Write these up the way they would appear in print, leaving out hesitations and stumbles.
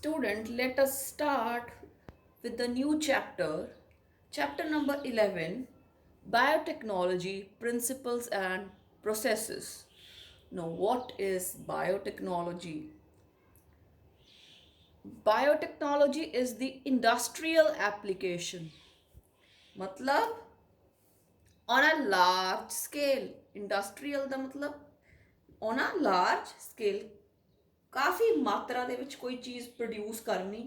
Student, let us start with the new chapter, chapter number 11, Biotechnology Principles and Processes. Now, what is biotechnology? Biotechnology is the industrial application. मतलब on a large scale. Industrial ਦਾ मतलब on a large scale. ਕਾਫੀ ਮਾਤਰਾ ਦੇ ਵਿੱਚ ਕੋਈ ਚੀਜ਼ produce ਕਰਨੀ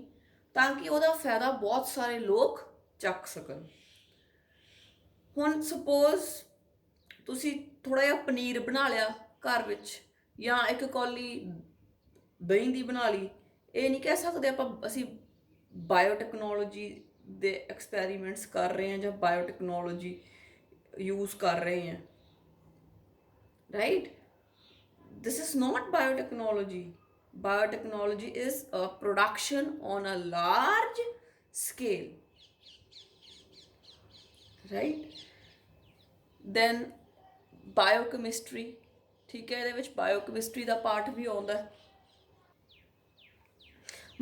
ਤਾਂ ਕਿ ਉਹਦਾ ਫਾਇਦਾ ਬਹੁਤ ਸਾਰੇ ਲੋਕ ਚੱਕ ਸਕਣ। ਹੁਣ ਸਪੋਜ਼ ਤੁਸੀਂ ਥੋੜਾ ਜਿਹਾ ਪਨੀਰ ਬਣਾ ਲਿਆ ਘਰ ਵਿੱਚ ਜਾਂ ਇੱਕ ਕੌਲੀ ਦਹੀਂ ਦੀ ਬਣਾ ਲਈ, ਇਹ ਨਹੀਂ ਕਹਿ ਸਕਦੇ ਆਪਾਂ ਅਸੀਂ ਬਾਇਓਟੈਕਨੋਲੋਜੀ ਦੇ ਐਕਸਪੈਰੀਮੈਂਟਸ ਕਰ ਰਹੇ ਹਾਂ ਜਾਂ ਬਾਇਓਟੈਕਨੋਲੋਜੀ ਯੂਜ਼ ਕਰ ਰਹੇ ਹਾਂ, right? This is not biotechnology. Biotechnology is a production on a large scale, right? Then biochemistry, ठीक है, ਇਹਦੇ ਵਿੱਚ biochemistry ਦਾ ਪਾਰਟ ਵੀ ਆਉਂਦਾ ਹੈ।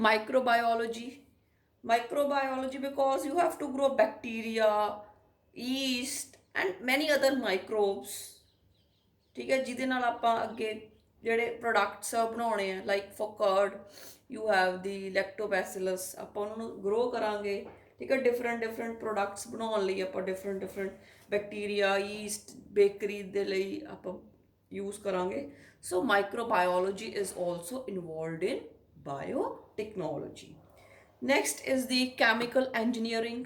Microbiology because you have to grow bacteria, yeast and many other microbes, ठीक है, ਜਿਹਦੇ ਨਾਲ ਆਪਾਂ ਅੱਗੇ ਜਿਹੜੇ ਪ੍ਰੋਡਕਟਸ ਆ ਬਣਾਉਣੇ ਆ, like for curd you have the lactobacillus, ਆਪਾਂ ਉਹਨਾਂ ਨੂੰ ਗਰੋ ਕਰਾਂਗੇ, ਠੀਕ ਹੈ, ਡਿਫਰੈਂਟ ਪ੍ਰੋਡਕਟਸ ਬਣਾਉਣ ਲਈ ਆਪਾਂ ਡਿਫਰੈਂਟ ਬੈਕਟੀਰੀਆ, ਈਸਟ, ਬੇਕਰੀ ਦੇ ਲਈ ਆਪਾਂ ਯੂਜ਼ ਕਰਾਂਗੇ। So microbiology is also involved in biotechnology. Next is the chemical engineering.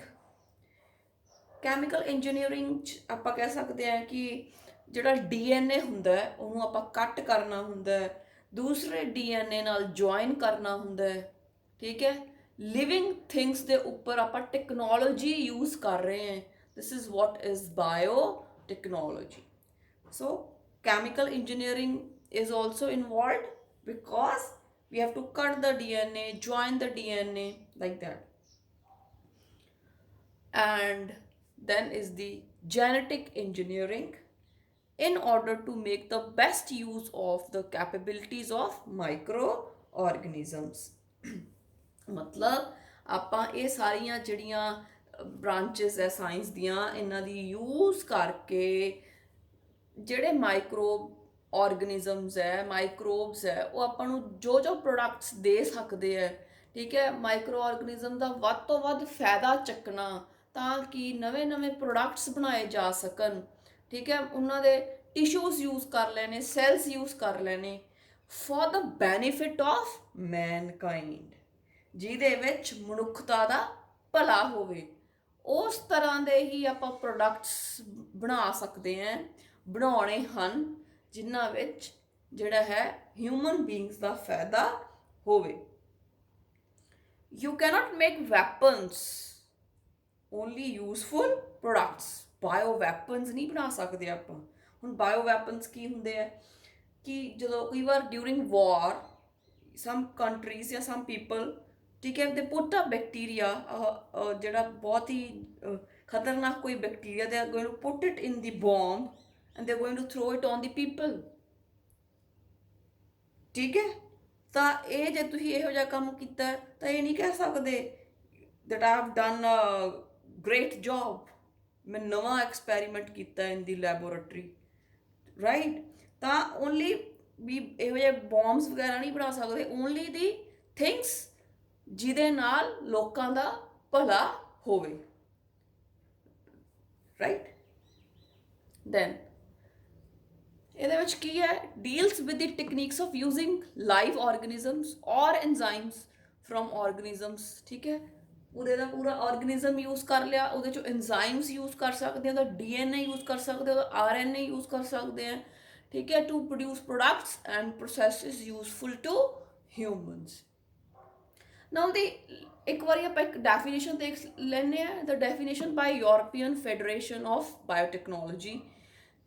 Chemical engineering 'ਚ ਆਪਾਂ ਕਹਿ ਸਕਦੇ ਹਾਂ ਕਿ ਜਿਹੜਾ DNA ਹੁੰਦਾ ਹੈ ਉਹਨੂੰ ਆਪਾਂ ਕੱਟ ਕਰਨਾ ਹੁੰਦਾ ਹੈ, ਦੂਸਰੇ DNA ਨਾਲ ਜੁਆਇਨ ਕਰਨਾ ਹੁੰਦਾ ਹੈ, ਠੀਕ ਹੈ। ਲਿਵਿੰਗ ਥਿੰਗਸ ਦੇ ਉੱਪਰ ਆਪਾਂ ਟੈਕਨੋਲੋਜੀ ਯੂਜ਼ ਕਰ ਰਹੇ ਹਾਂ। This is what is bio technology. So chemical engineering is also involved because we have to cut the DNA, join the DNA like that. And then is the genetic engineering in order to make the best use of the capabilities of microorganisms. मतलब ਆਪਾਂ ਇਹ ਸਾਰੀਆਂ ਜਿਹੜੀਆਂ branches ਹੈ science ਦੀਆਂ, ਇਹਨਾਂ ਦੀ use ਕਰਕੇ ਜਿਹੜੇ ਮਾਈਕਰੋਬ ਆਰਗੇਨਿਜ਼ਮਸ ਹੈ, ਮਾਈਕਰੋਬਸ ਹੈ, ਉਹ ਆਪਾਂ ਨੂੰ ਜੋ ਪ੍ਰੋਡਕਟਸ ਦੇ ਸਕਦੇ ਹੈ, ਠੀਕ ਹੈ। ਮਾਈਕਰੋ ਆਰਗੇਨਿਜ਼ਮ ਦਾ ਵੱਧ ਤੋਂ ਵੱਧ ਫਾਇਦਾ ਚੱਕਣਾ ਤਾਂ ਕਿ ਨਵੇਂ ਪ੍ਰੋਡਕਟਸ ਬਣਾਏ ਜਾ ਸਕਣ, ਠੀਕ ਹੈ। ਉਹਨਾਂ ਦੇ ਟਿਸ਼ੂਜ਼ ਯੂਜ਼ ਕਰ ਲੈਣੇ, ਸੈਲਸ ਯੂਜ਼ ਕਰ ਲੈਣੇ for the benefit of Mankind, ਜਿਹਦੇ ਵਿੱਚ ਮਨੁੱਖਤਾ ਦਾ ਭਲਾ ਹੋਵੇ। ਉਸ ਤਰ੍ਹਾਂ ਦੇ ਹੀ ਆਪਾਂ ਪ੍ਰੋਡਕਟਸ ਬਣਾ ਸਕਦੇ ਹਾਂ, ਬਣਾਉਣੇ ਹਨ, ਜਿਨ੍ਹਾਂ ਵਿੱਚ ਜਿਹੜਾ ਹੈ ਹਿਊਮਨ ਬੀਇੰਗਸ ਦਾ ਫਾਇਦਾ ਹੋਵੇ। You cannot make weapons, only useful products. Bio weapons ਨਹੀਂ ਬਣਾ ਸਕਦੇ ਆਪਾਂ। ਹੁਣ ਬਾਇਓ ਵੈਪਨਸ ਕੀ ਹੁੰਦੇ ਆ ਕਿ ਜਦੋਂ ਕਈ ਵਾਰ ਡਿਊਰਿੰਗ ਵਾਰ ਸਮ ਕੰਟਰੀਜ਼ ਜਾਂ ਸਮ ਪੀਪਲ, ਠੀਕ ਹੈ, ਦੇ ਪੁੱਟ ਅ ਬੈਕਟੀਰੀਆ, ਜਿਹੜਾ ਬਹੁਤ ਹੀ ਖਤਰਨਾਕ ਕੋਈ bacteria, they are going to put it in the bomb and they're going to throw it on the people, ਠੀਕ ਹੈ। ਤਾਂ ਇਹ ਜੇ ਤੁਸੀਂ ਇਹੋ ਜਿਹਾ ਕੰਮ ਕੀਤਾ ਤਾਂ ਇਹ ਨਹੀਂ ਕਹਿ ਸਕਦੇ that I have done a great job, ਮੈਂ ਨਵਾਂ ਐਕਸਪੈਰੀਮੈਂਟ ਕੀਤਾ ਇਨ ਦੀ ਲੈਬੋਰੇਟਰੀ, ਰਾਈਟ। ਤਾਂ ਓਨਲੀ ਵੀ ਇਹੋ ਜਿਹੇ ਬੋਮਬਸ ਵਗੈਰਾ ਨਹੀਂ ਬਣਾ ਸਕਦੇ, ਓਨਲੀ ਦੀ ਥਿੰਗਸ ਜਿਹਦੇ ਨਾਲ ਲੋਕਾਂ ਦਾ ਭਲਾ ਹੋਵੇ, ਰਾਈਟ। ਦੈਨ ਇਹਦੇ ਵਿੱਚ ਕੀ ਹੈ, deals with the techniques of using live organisms ਔਰ ਐਨਜ਼ਾਈਮਸ ਫਰੋਮ ਆਰਗੇਨਿਜ਼ਮਸ, ਠੀਕ ਹੈ। ਉਹਦੇ ਦਾ ਪੂਰਾ ਆਰਗੇਨਿਜ਼ਮ ਯੂਜ਼ ਕਰ ਲਿਆ, ਉਹਦੇ 'ਚੋਂ ਐਨਜ਼ਾਈਮਸ ਯੂਜ਼ ਕਰ ਸਕਦੇ ਹਾਂ, ਉਹਦਾ DNA ਯੂਜ਼ ਕਰ ਸਕਦੇ ਹਾਂ, ਉਹਦਾ RNA ਯੂਜ਼ ਕਰ ਸਕਦੇ ਹਾਂ, ਠੀਕ ਹੈ, to produce products and processes useful to humans. Now the ਇੱਕ ਵਾਰੀ ਆਪਾਂ ਇੱਕ ਡੈਫੀਨੇਸ਼ਨ ਦੇਖ ਲੈਂਦੇ ਹਾਂ, the definition by European Federation of Biotechnology,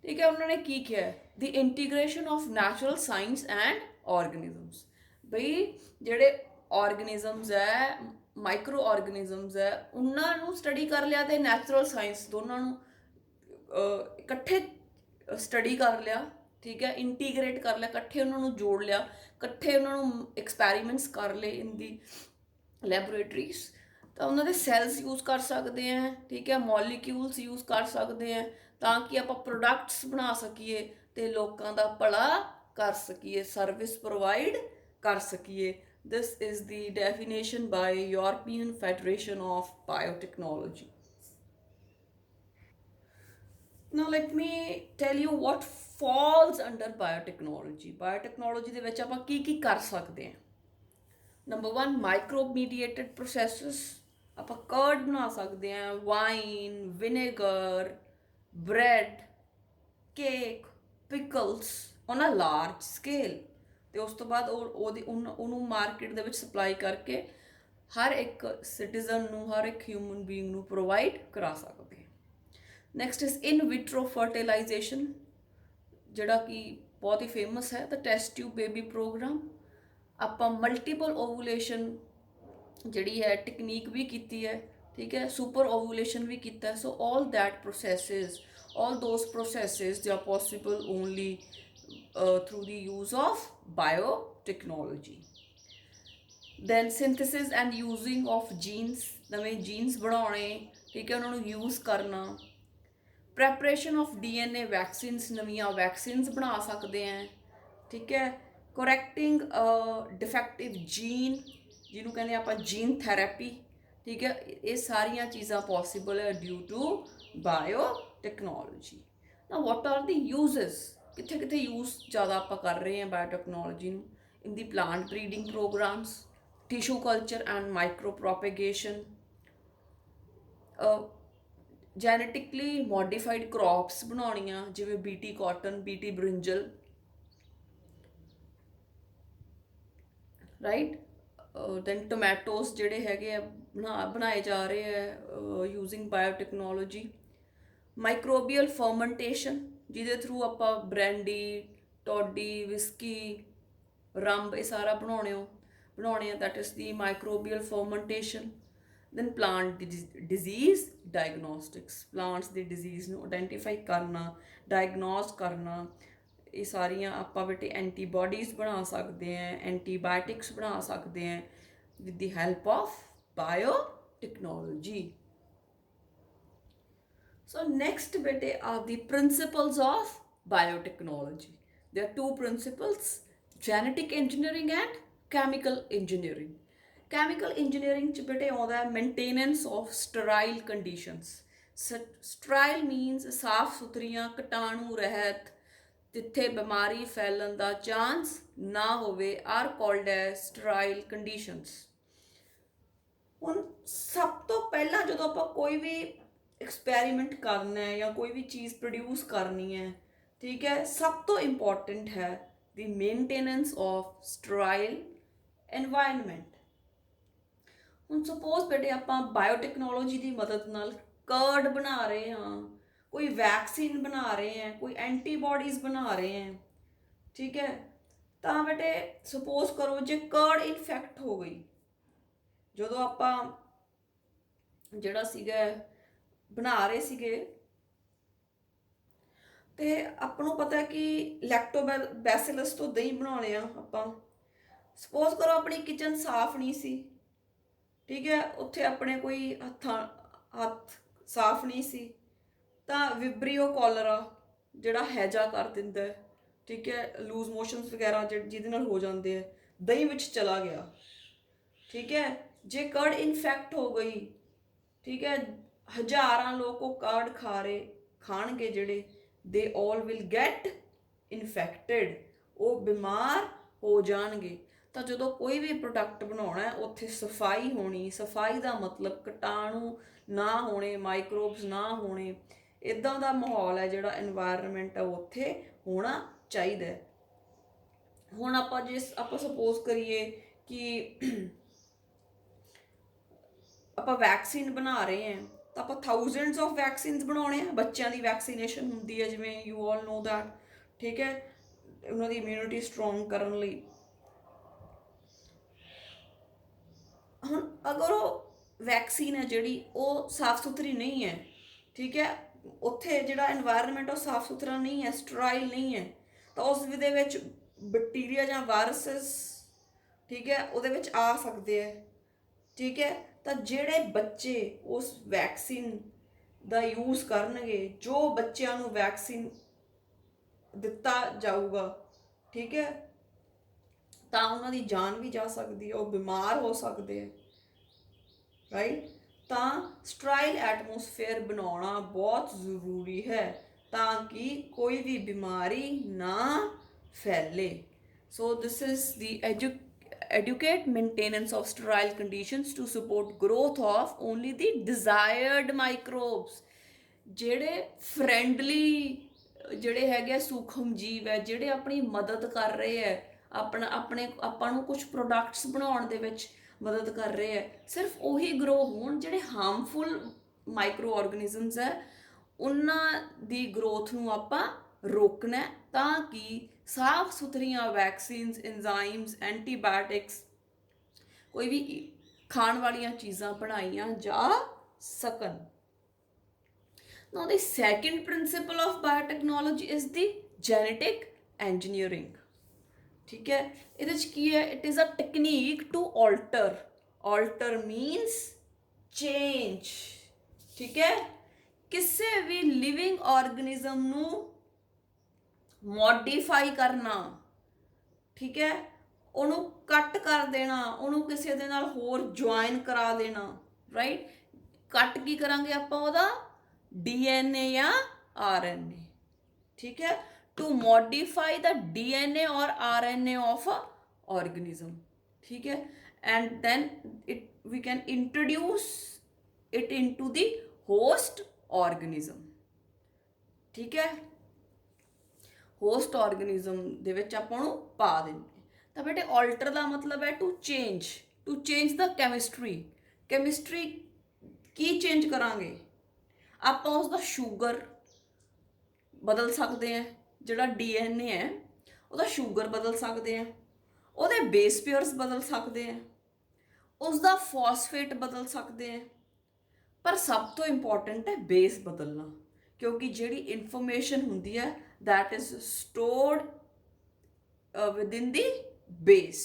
ਠੀਕ ਹੈ। ਉਹਨਾਂ ਨੇ ਕੀ ਕਿਹਾ, the integration of natural science and organisms. ਬਈ ਜਿਹੜੇ ਆਰਗੇਨਿਜ਼ਮਸ ਹੈ, ਮਾਈਕਰੋ ਆਰਗੇਨਿਜ਼ਮਸ ਹੈ, ਉਹਨਾਂ ਨੂੰ ਸਟੱਡੀ ਕਰ ਲਿਆ ਅਤੇ ਨੈਚੁਰਲ ਸਾਇੰਸ, ਦੋਨਾਂ ਨੂੰ ਇਕੱਠੇ ਸਟੱਡੀ ਕਰ ਲਿਆ, ਠੀਕ ਹੈ, ਇੰਟੀਗ੍ਰੇਟ ਕਰ ਲਿਆ, ਇਕੱਠੇ ਉਹਨਾਂ ਨੂੰ ਜੋੜ ਲਿਆ, ਇਕੱਠੇ ਉਹਨਾਂ ਨੂੰ ਐਕਸਪੈਰੀਮੈਂਟਸ ਕਰ ਲਏ ਇਨ ਦੀ ਲੈਬੋਰੇਟਰੀਜ਼, ਤਾਂ ਉਹਨਾਂ ਦੇ ਸੈਲਸ ਯੂਜ਼ ਕਰ ਸਕਦੇ ਹਾਂ, ਠੀਕ ਹੈ, ਮੋਲੀਕਿਊਲਸ ਯੂਜ਼ ਕਰ ਸਕਦੇ ਹਾਂ, ਤਾਂ ਕਿ ਆਪਾਂ ਪ੍ਰੋਡਕਟਸ ਬਣਾ ਸਕੀਏ ਅਤੇ ਲੋਕਾਂ ਦਾ ਭਲਾ ਕਰ ਸਕੀਏ, ਸਰਵਿਸ ਪ੍ਰੋਵਾਈਡ ਕਰ ਸਕੀਏ। This is the definition by European Federation of Biotechnology. Now let me tell you what falls under biotechnology. Biotechnology ਦੇ ਵਿੱਚ ਆਪਾਂ ਕੀ ਕਰ ਸਕਦੇ ਹਾਂ। Number 1, microbe mediated processes. ਆਪਾਂ ਕਰਡ ਬਣਾ ਸਕਦੇ ਹਾਂ, wine, vinegar, bread, cake, pickles on a large scale. ਅਤੇ ਉਸ ਤੋਂ ਬਾਅਦ ਉਹਨੂੰ ਮਾਰਕੀਟ ਦੇ ਵਿੱਚ ਸਪਲਾਈ ਕਰਕੇ ਹਰ ਇੱਕ ਸਿਟੀਜ਼ਨ ਨੂੰ, ਹਰ ਇੱਕ ਹਿਊਮਨ ਬੀਇੰਗ ਨੂੰ ਪ੍ਰੋਵਾਈਡ ਕਰਾ ਸਕਦੇ। Next is in vitro fertilisation, ਜਿਹੜਾ ਕਿ ਬਹੁਤ ਹੀ ਫੇਮਸ ਹੈ, ਦ ਟੈਸਟ ਟਿਊਬ ਬੇਬੀ ਪ੍ਰੋਗਰਾਮ। ਆਪਾਂ ਮਲਟੀਪਲ ਓਵੂਲੇਸ਼ਨ ਜਿਹੜੀ ਹੈ ਟੈਕਨੀਕ ਵੀ ਕੀਤੀ ਹੈ, ਠੀਕ ਹੈ, ਸੁਪਰ ਓਵੂਲੇਸ਼ਨ ਵੀ ਕੀਤਾ। So all that processes, all those processes, they are possible only through the use of biotechnology. Then synthesis and using of genes, ਨਵੇਂ genes ਬਣਾਉਣੇ, ਠੀਕ ਹੈ, ਉਹਨਾਂ ਨੂੰ use ਕਰਨਾ। ਪ੍ਰੈਪਰੇਸ਼ਨ ਆਫ DNA ਵੈਕਸੀਨਸ, ਨਵੀਆਂ ਵੈਕਸੀਨਸ ਬਣਾ ਸਕਦੇ ਹਾਂ, ਠੀਕ ਹੈ। ਕਰੈਕਟਿੰਗ ਡਿਫੈਕਟਿਵ ਜੀਨ, ਜਿਹਨੂੰ ਕਹਿੰਦੇ ਆਪਾਂ ਜੀਨ ਥੈਰੇਪੀ, ਠੀਕ ਹੈ। ਇਹ ਸਾਰੀਆਂ ਚੀਜ਼ਾਂ ਪੋਸੀਬਲ ਹੈ ਡਿਊ ਟੂ ਬਾਇਓਟੈਕਨੋਲੋਜੀ। ਨਾ ਵਾਟ ਆਰ ਦੀ ਯੂਜ਼ਸ, ਕਿੱਥੇ ਕਿੱਥੇ ਯੂਜ਼ ਜ਼ਿਆਦਾ ਆਪਾਂ ਕਰ ਰਹੇ ਹਾਂ ਬਾਇਓਟੈਕਨੋਲੋਜੀ ਨੂੰ? In the plant breeding programmes, tissue culture and micro propagation, genetically modified crops ਬਣਾਉਣੀਆਂ, ਜਿਵੇਂ BT cotton, BT brinjal, right. Then tomatoes ਜਿਹੜੇ ਹੈਗੇ ਆ ਬਣਾਏ ਜਾ ਰਹੇ ਆ ਯੂਜ਼ਿੰਗ ਬਾਇਓਟੈਕਨੋਲੋਜੀ। ਮਾਈਕਰੋਬੀਅਲ ਫਰਮੈਂਟੇਸ਼ਨ, ਜਿਹਦੇ ਥਰੂ ਆਪਾਂ ਬ੍ਰੈਂਡੀ, ਟੋਡੀ, ਵਿਸਕੀ, ਰੰਬ, ਇਹ ਸਾਰਾ ਬਣਾਉਣੇ ਆ, that is the microbial fermentation. Then plant disease diagnostics, plants ਦੇ ਡਿਜ਼ੀਜ਼ ਨੂੰ ਆਇਡੈਂਟੀਫਾਈ ਕਰਨਾ, ਡਾਇਗਨੋਸ ਕਰਨਾ। ਇਹ ਸਾਰੀਆਂ ਆਪਾਂ ਬੇਟੇ ਐਂਟੀਬੋਡੀਜ਼ ਬਣਾ ਸਕਦੇ ਹਾਂ, ਐਂਟੀਬਾਇਓਟਿਕਸ ਬਣਾ ਸਕਦੇ ਹਾਂ with the help of biotechnology. So next bete are the principles of biotechnology. There are two principles, genetic engineering and chemical engineering. Chemical engineering ਚ ਬੇਟੇ ਆਉਂਦਾ ਹੈ maintenance of sterile conditions. Sterile means ਸਾਫ ਸੁਥਰੀਆਂ, ਕੀਟਾਣੂ ਰਹਿਤ, ਜਿੱਥੇ ਬਿਮਾਰੀ ਫੈਲਣ ਦਾ ਚਾਂਸ ਨਾ ਹੋਵੇ, are called as sterile conditions. ਹੁਣ ਸਭ ਤੋਂ ਪਹਿਲਾਂ ਜਦੋਂ ਆਪਾਂ ਕੋਈ ਵੀ ਐਕਸਪੈਰੀਮੈਂਟ ਕਰਨਾ ਹੈ ਜਾਂ ਕੋਈ ਵੀ ਚੀਜ਼ ਪ੍ਰੋਡਿਊਸ ਕਰਨੀ ਹੈ, ਠੀਕ ਹੈ, ਸਭ ਤੋਂ ਇੰਪੋਰਟੈਂਟ ਹੈ ਦੀ ਮੇਨਟੇਨੈਂਸ ਆਫ ਸਟਰਾਈਲ ਐਨਵਾਇਰਨਮੈਂਟ। ਹੁਣ ਸਪੋਜ਼ ਬੇਟੇ ਆਪਾਂ ਬਾਇਓਟੈਕਨੋਲੋਜੀ ਦੀ ਮਦਦ ਨਾਲ ਕਰਡ ਬਣਾ ਰਹੇ ਹਾਂ, ਕੋਈ ਵੈਕਸੀਨ ਬਣਾ ਰਹੇ ਹਾਂ, ਕੋਈ ਐਂਟੀਬੋਡੀਜ਼ ਬਣਾ ਰਹੇ ਹਾਂ, ਠੀਕ ਹੈ, ਤਾਂ ਬੇਟੇ ਸਪੋਜ਼ ਕਰੋ ਜੇ ਕਰਡ ਇਨਫੈਕਟ ਹੋ ਗਈ, ਜਦੋਂ ਆਪਾਂ ਜਿਹੜਾ ਸੀਗਾ ਬਣਾ ਰਹੇ ਸੀਗੇ, ਤੇ ਆਪਾਂ ਨੂੰ ਪਤਾ ਕਿ ਲੈਕਟੋਬੈਸਿਲਸ ਤੋਂ ਦਹੀਂ ਬਣਾਉਣੇ ਆ ਆਪਾਂ। ਸਪੋਜ਼ ਕਰੋ ਆਪਣੀ ਕਿਚਨ ਸਾਫ਼ ਨਹੀਂ ਸੀ, ਠੀਕ ਹੈ, ਉੱਥੇ ਆਪਣੇ ਕੋਈ ਹੱਥ ਸਾਫ਼ ਨਹੀਂ ਸੀ, ਤਾਂ ਵਿਬਰੀਓ ਕੋਲਰਾ ਜਿਹੜਾ ਹੈਜਾ ਕਰ ਦਿੰਦਾ, ਠੀਕ ਹੈ, ਲੂਜ਼ ਮੋਸ਼ਨਸ ਵਗੈਰਾ ਜਿਹਦੇ ਨਾਲ ਹੋ ਜਾਂਦੇ ਆ, ਦਹੀਂ ਵਿੱਚ ਚਲਾ ਗਿਆ, ਠੀਕ ਹੈ। ਜੇ ਕਰਡ ਇਨਫੈਕਟ ਹੋ ਗਈ, ਠੀਕ ਹੈ, ਹਜ਼ਾਰਾਂ ਲੋਕ ਉਹ ਕਰਡ ਖਾਣਗੇ ਜਿਹੜੇ, ਦੇ ਆਲ ਵਿਲ ਗੈਟ ਇਨਫੈਕਟਡ, ਉਹ ਬਿਮਾਰ ਹੋ ਜਾਣਗੇ। ਤਾਂ ਜਦੋਂ ਕੋਈ ਵੀ ਪ੍ਰੋਡਕਟ ਬਣਾਉਣਾ, ਉੱਥੇ ਸਫਾਈ ਹੋਣੀ, ਸਫਾਈ ਦਾ ਮਤਲਬ ਕੀਟਾਣੂ ਨਾ ਹੋਣੇ, ਮਾਈਕਰੋਬਸ ਨਾ ਹੋਣੇ, ਇੱਦਾਂ ਦਾ ਮਾਹੌਲ ਹੈ ਜਿਹੜਾ ਇਨਵਾਇਰਨਮੈਂਟ ਹੈ ਉੱਥੇ ਹੋਣਾ ਚਾਹੀਦਾ। ਹੁਣ ਆਪਾਂ ਸਪੋਜ਼ ਕਰੀਏ ਕਿ ਆਪਾਂ ਵੈਕਸੀਨ ਬਣਾ ਰਹੇ ਹਾਂ, ਤਾਂ ਆਪਾਂ ਥਾਊਜ਼ੈਂਡਸ ਆਫ ਵੈਕਸੀਨਸ ਬਣਾਉਣੇ ਆ। ਬੱਚਿਆਂ ਦੀ ਵੈਕਸੀਨੇਸ਼ਨ ਹੁੰਦੀ ਹੈ, ਜਿਵੇਂ ਯੂ ਆਲ ਨੋ ਦੈਟ, ਠੀਕ ਹੈ, ਉਹਨਾਂ ਦੀ ਇਮਿਊਨਿਟੀ ਸਟਰੋਂਗ ਕਰਨ ਲਈ। ਹੁਣ ਅਗਰ ਉਹ ਵੈਕਸੀਨ ਹੈ ਜਿਹੜੀ ਉਹ ਸਾਫ਼ ਸੁਥਰੀ ਨਹੀਂ ਹੈ, ਠੀਕ ਹੈ, ਉੱਥੇ ਜਿਹੜਾ ਇਨਵਾਇਰਨਮੈਂਟ ਉਹ ਸਾਫ਼ ਸੁਥਰਾ ਨਹੀਂ ਹੈ, ਸਟਰਾਈਲ ਨਹੀਂ ਹੈ, ਤਾਂ ਉਸ ਦੇ ਵਿੱਚ ਬੈਕਟੀਰੀਆ ਜਾਂ ਵਾਇਰਸਿਸ, ਠੀਕ ਹੈ, ਉਹਦੇ ਵਿੱਚ ਆ ਸਕਦੇ ਹੈ, ठीक है। तो ਜਿਹੜੇ ਬੱਚੇ ਉਸ ਵੈਕਸੀਨ ਦਾ ਯੂਜ਼ ਕਰਨਗੇ, ਜੋ ਬੱਚਿਆਂ ਨੂੰ ਵੈਕਸੀਨ ਦਿੱਤਾ ਜਾਊਗਾ, ਠੀਕ ਹੈ, ਤਾਂ ਉਹਨਾਂ ਦੀ ਜਾਨ ਵੀ ਜਾ ਸਕਦੀ ਹੈ, ਉਹ ਬਿਮਾਰ ਹੋ ਸਕਦੇ ਹੈ, ਰਾਈਟ। ਤਾਂ ਸਟਰਾਈਲ ਐਟਮੋਸਫੇਅਰ ਬਣਾਉਣਾ ਬਹੁਤ ਜ਼ਰੂਰੀ ਹੈ ਤਾਂ ਕਿ ਕੋਈ ਵੀ ਬਿਮਾਰੀ ਨਾ ਫੈਲੇ। So this is the educate maintenance of sterile conditions to support growth of only the desired microbes। ਜਿਹੜੇ ਫਰੈਂਡਲੀ ਜਿਹੜੇ ਹੈਗੇ ਸੂਖਮ ਜੀਵ ਹੈ, ਜਿਹੜੇ ਆਪਣੀ ਮਦਦ ਕਰ ਰਹੇ ਹੈ, ਆਪਾਂ ਨੂੰ ਕੁਝ ਪ੍ਰੋਡਕਟਸ ਬਣਾਉਣ ਦੇ ਵਿੱਚ ਮਦਦ ਕਰ ਰਹੇ ਹੈ, ਸਿਰਫ ਉਹੀ ਗਰੋ ਹੋਣ। ਜਿਹੜੇ ਹਾਰਮਫੁਲ ਮਾਈਕਰੋ ਆਰਗੇਨਿਜ਼ਮਸ ਹੈ ਉਹਨਾਂ ਦੀ ਗਰੋਥ ਨੂੰ ਆਪਾਂ ਰੋਕਣਾ ਤਾਂ ਕਿ ਸਾਫ ਸੁਥਰੀਆਂ ਵੈਕਸੀਨਸ, ਇੰਜ਼ਾਈਮਸ, ਐਂਟੀਬਾਇਓਟਿਕਸ, ਕੋਈ ਵੀ ਖਾਣ ਵਾਲੀਆਂ ਚੀਜ਼ਾਂ ਬਣਾਈਆਂ ਜਾ ਸਕਣ। Now the second principle of biotechnology is the genetic engineering। ठीक है, ਇਹਦੇ ਚ ਕੀ ਹੈ? It is a technique to alter means change। ठीक है, ਕਿਸੇ ਵੀ ਲਿਵਿੰਗ ਆਰਗੇਨਿਜ਼ਮ ਨੂੰ ਮੋਡੀਫਾਈ ਕਰਨਾ, ਠੀਕ ਹੈ, ਉਹਨੂੰ ਕੱਟ ਕਰ ਦੇਣਾ, ਉਹਨੂੰ ਕਿਸੇ ਦੇ ਨਾਲ ਹੋਰ ਜੁਆਇਨ ਕਰਾ ਦੇਣਾ, ਰਾਈਟ। ਕੱਟ ਕੀ ਕਰਾਂਗੇ ਆਪਾਂ? ਉਹਦਾ DNA या RNA, ठीक है, टू मॉडिफाई द DNA और RNA ऑफ अ ऑर्गेनिज्म, ठीक है, and then we can introduce it into the host organism. ठीक है, होस्ट ऑर्गेनिज्म ਦੇ ਵਿੱਚ ਆਪਾਂ ਨੂੰ ਪਾ ਦਿੰਦੇ। ਤਾਂ ਬੇਟੇ ਆਲਟਰ ਦਾ ਮਤਲਬ ਹੈ ਟੂ ਚੇਂਜ ਦ ਕੈਮਿਸਟਰੀ। ਕੀ ਚੇਂਜ ਕਰਾਂਗੇ ਆਪਾਂ? ਉਸ ਦਾ ਸ਼ੂਗਰ ਬਦਲ ਸਕਦੇ ਹਾਂ, ਜਿਹੜਾ DNA ਹੈ ਉਹਦਾ ਸ਼ੂਗਰ ਬਦਲ ਸਕਦੇ ਹਾਂ, ਉਹਦੇ ਬੇਸ ਪੇਅਰਸ ਬਦਲ ਸਕਦੇ ਹਾਂ, ਉਸ ਦਾ ਫਾਸਫੇਟ ਬਦਲ ਸਕਦੇ ਹਾਂ। ਪਰ ਸਭ ਤੋਂ ਇੰਪੋਰਟੈਂਟ ਹੈ ਬੇਸ ਬਦਲਣਾ, ਕਿਉਂਕਿ ਜਿਹੜੀ ਇਨਫੋਰਮੇਸ਼ਨ ਹੁੰਦੀ ਹੈ that is stored within the base।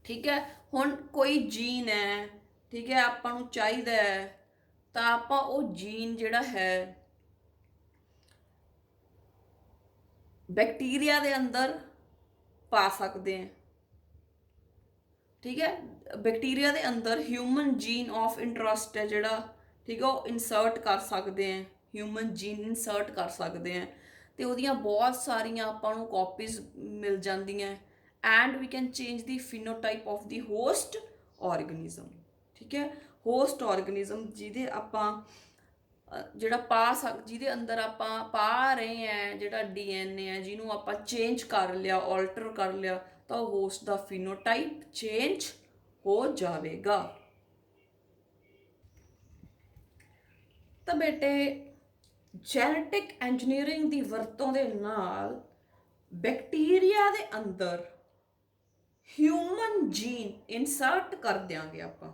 ठीक है, ਹੁਣ ਕੋਈ ਜੀਨ ਹੈ, ਠੀਕ ਹੈ, ਆਪਾਂ ਨੂੰ ਚਾਹੀਦਾ ਹੈ ਤਾਂ ਆਪਾਂ ਉਹ ਜੀਨ ਜਿਹੜਾ ਹੈ ਬੈਕਟੀਰੀਆ ਦੇ ਅੰਦਰ ਪਾ ਸਕਦੇ ਹਾਂ। ਠੀਕ ਹੈ, ਬੈਕਟੀਰੀਆ ਦੇ ਅੰਦਰ ਹਿਊਮਨ ਜੀਨ ਆਫ ਇੰਟਰਸਟ ਹੈ ਜਿਹੜਾ, ਠੀਕ ਹੈ, ਉਹ ਇਨਸਰਟ ਕਰ ਸਕਦੇ ਹਾਂ, ਹਿਊਮਨ ਜੀਨ ਇਨਸਰਟ ਕਰ ਸਕਦੇ ਹਾਂ ਅਤੇ ਉਹਦੀਆਂ ਬਹੁਤ ਸਾਰੀਆਂ ਆਪਾਂ ਨੂੰ ਕਾਪੀਜ਼ ਮਿਲ ਜਾਂਦੀਆਂ and we can change the ਫਿਨੋਟਾਈਪ of the host organism. ਠੀਕ ਹੈ, ਹੋਸਟ ਆਰਗੇਨਿਜ਼ਮ ਜਿਹਦੇ ਆਪਾਂ ਜਿਹਦੇ ਅੰਦਰ ਆਪਾਂ ਪਾ ਰਹੇ ਹਾਂ ਜਿਹੜਾ DNA ਹੈ, ਜਿਹਨੂੰ ਆਪਾਂ ਚੇਂਜ ਕਰ ਲਿਆ, ਆਲਟਰ ਕਰ ਲਿਆ, ਤਾਂ ਉਹ ਹੋਸਟ ਦਾ ਫਿਨੋਟਾਈਪ ਚੇਂਜ ਹੋ ਜਾਵੇਗਾ। ਤਾਂ ਬੇਟੇ ਜੈਨੇਟਿਕ ਇੰਜੀਨੀਅਰਿੰਗ ਦੀ ਵਰਤੋਂ ਦੇ ਨਾਲ ਬੈਕਟੀਰੀਆ ਦੇ ਅੰਦਰ ਹਿਊਮਨ ਜੀਨ ਇਨਸਰਟ ਕਰ ਦਿਆਂਗੇ ਆਪਾਂ।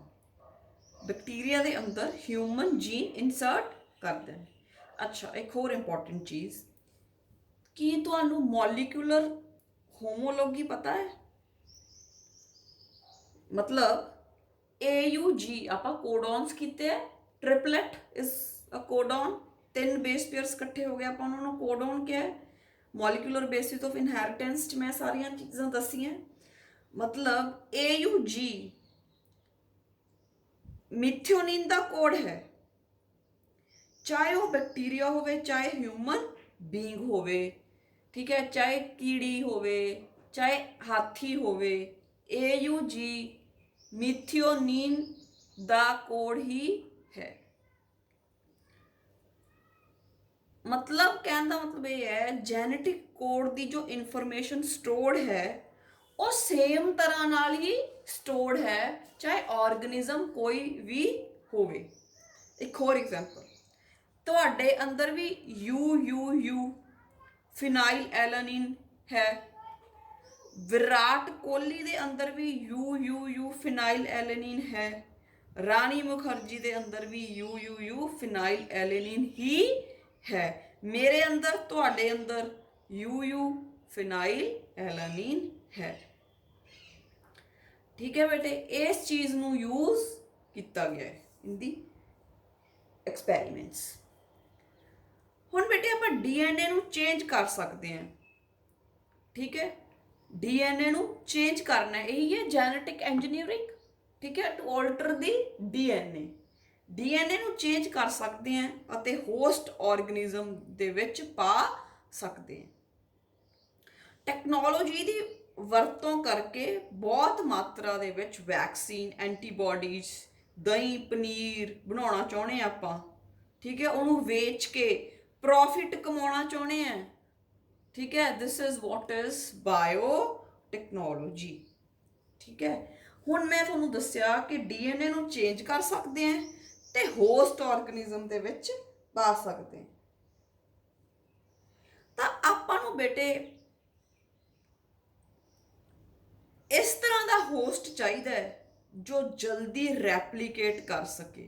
ਬੈਕਟੀਰੀਆ ਦੇ ਅੰਦਰ ਹਿਊਮਨ ਜੀਨ ਇਨਸਰਟ ਕਰ ਦੇਣ। ਅੱਛਾ, ਇੱਕ ਹੋਰ ਇੰਪੋਰਟੈਂਟ ਚੀਜ਼, ਕੀ ਤੁਹਾਨੂੰ ਮੋਲੀਕੂਲਰ ਹੋਮੋਲੋਗੀ ਪਤਾ ਹੈ? ਮਤਲਬ AUG ਆਪਾਂ ਕੋਡੋਨਸ ਕੀਤੇ ਹੈ, ਟ੍ਰਿਪਲੇਟ ਇਜ਼ ਅ ਕੋਡੋਨ, 3 ਬੇਸ ਪੇਅਰਸ ਇਕੱਠੇ ਹੋ ਗਏ, ਆਪਾਂ ਉਹਨਾਂ ਨੂੰ ਕੋਡੋਨ ਕਿਹਾ ਹੈ। ਮੋਲੀਕੂਲਰ ਬੇਸਿਸ ਆਫ ਇਨਹੈਰੀਟੈਂਸ 'ਚ ਮੈਂ ਸਾਰੀਆਂ ਚੀਜ਼ਾਂ ਦੱਸੀਆਂ। ਮਤਲਬ AUG ਮਿਥਿਓਨਿਨ ਦਾ ਕੋਡ ਹੈ, ਚਾਹੇ ਉਹ ਬੈਕਟੀਰੀਆ ਹੋਵੇ, ਚਾਹੇ ਹਿਊਮਨ ਬੀਇੰਗ ਹੋਵੇ, ਠੀਕ ਹੈ, ਚਾਹੇ ਕੀੜੀ ਹੋਵੇ, ਚਾਹੇ ਹਾਥੀ ਹੋਵੇ, AUG ਮਿਥਿਓਨਿਨ ਦਾ ਕੋਡ ਹੀ ਹੈ। ਮਤਲਬ ਕਹਿਣ ਦਾ ਮਤਲਬ ਇਹ ਹੈ ਜੈਨੇਟਿਕ ਕੋਡ ਦੀ ਜੋ ਇਨਫੋਰਮੇਸ਼ਨ ਸਟੋਰਡ ਹੈ ਉਹ ਸੇਮ ਤਰ੍ਹਾਂ ਨਾਲ ਹੀ ਸਟੋਰਡ ਹੈ, ਚਾਹੇ ਆਰਗੇਨਿਜ਼ਮ ਕੋਈ ਵੀ ਹੋਵੇ। ਇੱਕ ਹੋਰ ਐਗਜ਼ਾਮਪਲ, ਤੁਹਾਡੇ ਅੰਦਰ ਵੀ UUU ਫਿਨਾਈਲ ਐਲੈਨਿਨ ਹੈ, ਵਿਰਾਟ ਕੋਹਲੀ ਦੇ ਅੰਦਰ ਵੀ UUU ਫਿਨਾਈਲ ਐਲੈਨਿਨ ਹੈ, ਰਾਣੀ ਮੁਖਰਜੀ ਦੇ ਅੰਦਰ ਵੀ UUU ਫਿਨਾਈਲ ਐਲੈਨਿਨ ਹੀ ਹੈ, ਮੇਰੇ ਅੰਦਰ, ਤੁਹਾਡੇ ਅੰਦਰ UU ਫਿਨਾਈਲ ਐਲੈਨਿਨ ਹੈ। ठीक है बेटे, इस चीज़ ਨੂੰ यूज किया गया है इन दी एक्सपेरिमेंट्स। ਹੁਣ बेटे ਆਪਾਂ डीएनए ਨੂੰ चेंज कर सकते हैं, ठीक है, डीएनए ਨੂੰ चेंज करना है, यही है जेनेटिक इंजीनियरिंग, ठीक है, to alter the DNA. DNA ਨੂੰ चेंज कर सकते हैं ਅਤੇ होस्ट ऑर्गेनिज्म ਦੇ ਵਿੱਚ ਪਾ ਸਕਦੇ हैं। ਟੈਕਨੋਲੋਜੀ ਦੀ ਵਰਤੋਂ ਕਰਕੇ ਬਹੁਤ ਮਾਤਰਾ ਦੇ ਵਿੱਚ ਵੈਕਸੀਨ, ਐਂਟੀਬੋਡੀਜ਼, ਦਹੀਂ, ਪਨੀਰ ਬਣਾਉਣਾ ਚਾਹੁੰਦੇ ਆ ਆਪਾਂ, ਠੀਕ ਹੈ, ਉਹਨੂੰ ਵੇਚ ਕੇ ਪ੍ਰੋਫਿਟ ਕਮਾਉਣਾ ਚਾਹੁੰਦੇ ਆ, ਠੀਕ ਹੈ। This is what is bio technology, ਠੀਕ ਹੈ। ਹੁਣ ਮੈਂ ਤੁਹਾਨੂੰ ਦੱਸਿਆ ਕਿ ਡੀਐਨਏ ਨੂੰ ਚੇਂਜ ਕਰ ਸਕਦੇ ਆ ਤੇ ਹੋਸਟ ਆਰਗੇਨਿਜ਼ਮ ਦੇ ਵਿੱਚ ਪਾ ਸਕਦੇ ਆ। ਤਾਂ ਆਪਾਂ ਨੂੰ ਬੇਟੇ इस तरह का होस्ट चाहिए जो जल्दी रेप्लीकेट कर सके,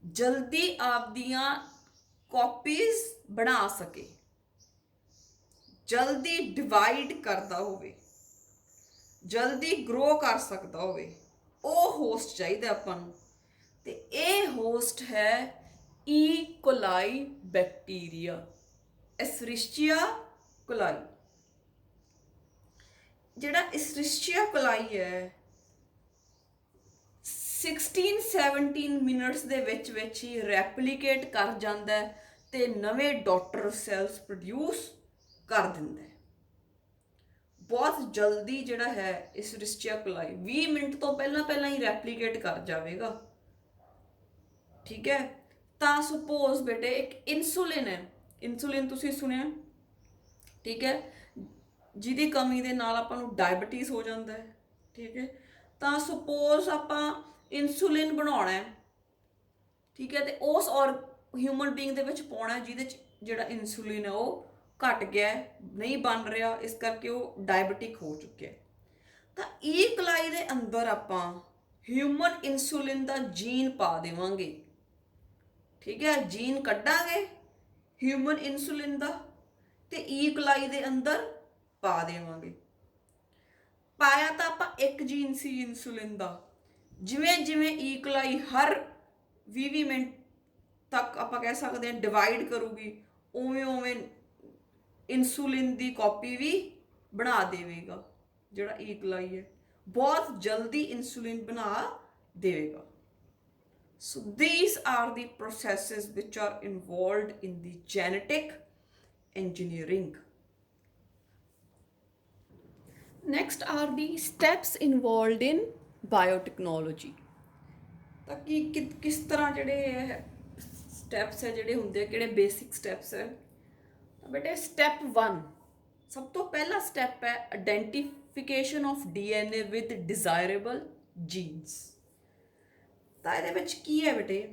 जल्दी आपदियां कॉपीज बना सके, जल्दी डिवाइड करता होवे, जल्दी ग्रो कर सकता होवे, वो होस्ट चाहिए अपन नूं। ते ये होस्ट है E coli bacteria, Escherichia coli. ਜਿਹੜਾ ਇਸਰੀਸ਼ੀਆ ਕੋलाई है 16-17 ਮਿੰਟਸ ਦੇ ਵਿੱਚ ਹੀ ਰੈਪਲੀਕੇਟ ਕਰ ਜਾਂਦਾ ਹੈ ਤੇ ਨਵੇਂ ਡਾਟਰ ਸੈਲਸ ਪ੍ਰੋਡਿਊਸ ਕਰ ਦਿੰਦਾ ਹੈ। ਬਹੁਤ ਜਲਦੀ ਜਿਹੜਾ ਹੈ ਇਸਰੀਸ਼ੀਆ ਕੋलाई 20 ਮਿੰਟ ਤੋਂ ਪਹਿਲਾਂ ਹੀ ਰੈਪਲੀਕੇਟ ਕਰ ਜਾਵੇਗਾ, ਠੀਕ ਹੈ। ਤਾਂ ਸੁਪੋਜ਼ ਬੇਟੇ ਇੱਕ ਇਨਸੂਲਿਨ ਹੈ, ਇਨਸੂਲਿਨ ਤੁਸੀਂ ਸੁਣਿਆ, ਠੀਕ ਹੈ, ਜਿਹਦੀ ਕਮੀ ਦੇ ਨਾਲ ਆਪਾਂ ਨੂੰ ਡਾਇਬਟੀਜ਼ ਹੋ ਜਾਂਦਾ ਹੈ, ਠੀਕ ਹੈ। ਤਾਂ ਸਪੋਜ਼ ਆਪਾਂ ਇਨਸੂਲਿਨ ਬਣਾਉਣਾ ਹੈ, ਠੀਕ ਹੈ, ਤੇ ਉਸ ਔਰ ਹਿਊਮਨ ਬੀਇੰਗ ਦੇ ਵਿੱਚ ਪਾਉਣਾ ਜਿਹਦੇ 'ਚ ਜਿਹੜਾ ਇਨਸੂਲਿਨ ਹੈ ਉਹ ਘਟ ਗਿਆ, ਨਹੀਂ ਬਣ ਰਿਹਾ, ਇਸ ਕਰਕੇ ਉਹ ਡਾਇਬਟਿਕ ਹੋ ਚੁੱਕਿਆ। ਤਾਂ ਈ ਕੋलाई ਦੇ ਅੰਦਰ ਆਪਾਂ ਹਿਊਮਨ ਇਨਸੂਲਿਨ ਦਾ ਜੀਨ ਪਾ ਦੇਵਾਂਗੇ, ਠੀਕ ਹੈ, ਜੀਨ ਕੱਢਾਂਗੇ ਹਿਊਮਨ ਇਨਸੂਲਿਨ ਦਾ ਤੇ ਈ ਕੋलाई ਦੇ ਅੰਦਰ ਪਾ ਦੇਵਾਂਗੇ। ਪਾਇਆ ਤਾਂ ਆਪਾਂ ਇੱਕ ਜੀਨ ਸੀ ਇਨਸੂਲਿਨ ਦਾ, ਜਿਵੇਂ ਜਿਵੇਂ ਈ ਕੋलाई ਹਰ 20 ਮਿੰਟ ਤੱਕ ਆਪਾਂ ਕਹਿ ਸਕਦੇ ਹਾਂ ਡਿਵਾਈਡ ਕਰੂਗੀ, ਉਵੇਂ ਇਨਸੂਲਿਨ ਦੀ ਕਾਪੀ ਵੀ ਬਣਾ ਦੇਵੇਗਾ ਜਿਹੜਾ ਈ ਕੋलाई ਹੈ, ਬਹੁਤ ਜਲਦੀ ਇਨਸੂਲਿਨ ਬਣਾ ਦੇਵੇਗਾ। ਸੋ these are the processes which are involved in the genetic engineering. Next are the steps involved in biotechnology. ਤਾਂ ਕਿਸ ਤਰ੍ਹਾਂ ਜਿਹੜੇ ਸਟੈਪਸ ਹੈ ਜਿਹੜੇ ਹੁੰਦੇ, ਕਿਹੜੇ ਬੇਸਿਕ ਸਟੈਪਸ ਹੈ। ਤਾਂ ਬੇਟੇ ਸਟੈਪ 1 ਸਭ ਤੋਂ ਪਹਿਲਾ ਸਟੈਪ ਹੈ identification of DNA with desirable genes. ਤਾਂ ਇਹਦੇ ਵਿੱਚ ਕੀ ਹੈ ਬੇਟੇ,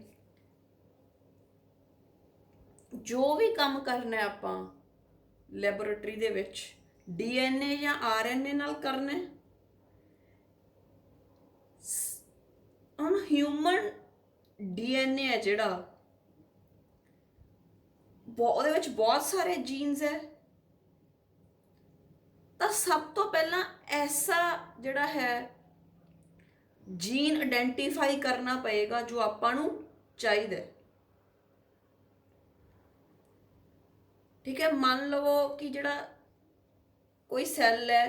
ਜੋ ਵੀ ਕੰਮ ਕਰਨਾ ਆਪਾਂ ਲੈਬੋਰੇਟਰੀ ਦੇ ਵਿੱਚ ਡੀਐਨਏ ਜਾਂ ਆਰਐਨਏ ਨਾਲ ਕਰਨਾ। ਹੁਣ ਹਿਊਮਨ ਡੀਐਨਏ ਹੈ ਜਿਹੜਾ, ਉਹਦੇ ਵਿੱਚ ਬਹੁਤ ਸਾਰੇ ਜੀਨਸ ਹੈ। ਤਾਂ ਸਭ ਤੋਂ ਪਹਿਲਾਂ ਐਸਾ ਜਿਹੜਾ ਹੈ ਜੀਨ ਆਇਡੈਂਟੀਫਾਈ ਕਰਨਾ ਪਏਗਾ ਜੋ ਆਪਾਂ ਨੂੰ ਚਾਹੀਦਾ, ਠੀਕ ਹੈ। ਮੰਨ ਲਵੋ ਕਿ ਜਿਹੜਾ ਕੋਈ ਸੈੱਲ ਹੈ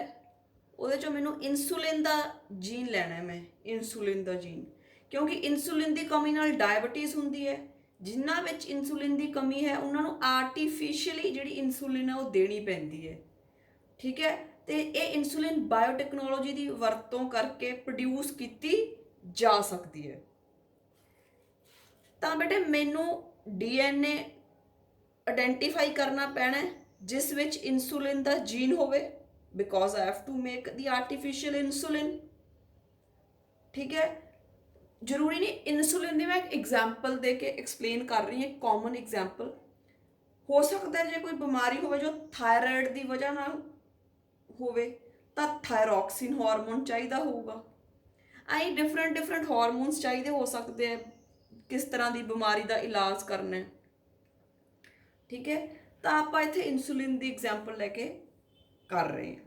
ਉਹਦੇ ਚੋਂ ਮੈਨੂੰ ਇਨਸੂਲਿਨ ਦਾ ਜੀਨ ਲੈਣਾ ਹੈ, ਮੈਂ ਇਨਸੂਲਿਨ ਦਾ ਜੀਨ, ਕਿਉਂਕਿ ਇਨਸੂਲਿਨ ਦੀ ਕਮੀ ਨਾਲ ਡਾਇਬਟੀਜ਼ ਹੁੰਦੀ ਹੈ। ਜਿਨ੍ਹਾਂ ਵਿੱਚ ਇਨਸੂਲਿਨ ਦੀ ਕਮੀ ਹੈ ਉਹਨਾਂ ਨੂੰ ਆਰਟੀਫਿਸ਼ੀਅਲੀ ਜਿਹੜੀ ਇਨਸੂਲਿਨ ਹੈ ਉਹ ਦੇਣੀ ਪੈਂਦੀ ਹੈ, ਠੀਕ ਹੈ। ਤੇ ਇਹ ਇਨਸੂਲਿਨ ਬਾਇਓਟੈਕਨੋਲੋਜੀ ਦੀ ਵਰਤੋਂ ਕਰਕੇ ਪ੍ਰੋਡਿਊਸ ਕੀਤੀ ਜਾ ਸਕਦੀ ਹੈ। ਤਾਂ ਬੇਟੇ ਮੈਨੂੰ ਡੀਐਨਏ ਆਇਡੈਂਟੀਫਾਈ ਕਰਨਾ ਪੈਣਾ ਜਿਸ ਵਿੱਚ ਇਨਸੂਲਿਨ ਦਾ ਜੀਨ ਹੋਵੇ, because I have to make the artificial insulin, ਠੀਕ ਹੈ। ਜ਼ਰੂਰੀ ਨਹੀਂ ਇਨਸੂਲਿਨ ਦੀ ਮੈਂ ਇੱਕ ਐਗਜ਼ਾਮਪਲ ਦੇ ਕੇ ਐਕਸਪਲੇਨ ਕਰ ਰਹੀ ਹਾਂ, ਕਾਮਨ ਐਗਜ਼ਾਮਪਲ ਹੋ ਸਕਦਾ ਜੇ ਕੋਈ ਬਿਮਾਰੀ ਹੋਵੇ ਜੋ ਥਾਇਰਾਇਡ ਦੀ ਵਜ੍ਹਾ ਨਾਲ ਹੋਵੇ ਤਾਂ ਥਾਇਰੋਕਸਿਨ ਹਾਰਮੋਨ ਚਾਹੀਦਾ ਹੋਊਗਾ। ਆਈ ਡਿਫਰੈਂਟ ਹਾਰਮੋਨਸ ਚਾਹੀਦੇ ਹੋ ਸਕਦੇ ਆ ਕਿਸ ਤਰ੍ਹਾਂ ਦੀ ਬਿਮਾਰੀ ਦਾ ਇਲਾਜ ਕਰਨਾ ਹੈ, ਠੀਕ ਹੈ। ਤਾਂ ਆਪਾਂ ਇੱਥੇ ਇਨਸੂਲਿਨ ਦੀ ਐਗਜ਼ਾਮਪਲ ਲੈ ਕੇ ਕਰ ਰਹੇ ਹਾਂ,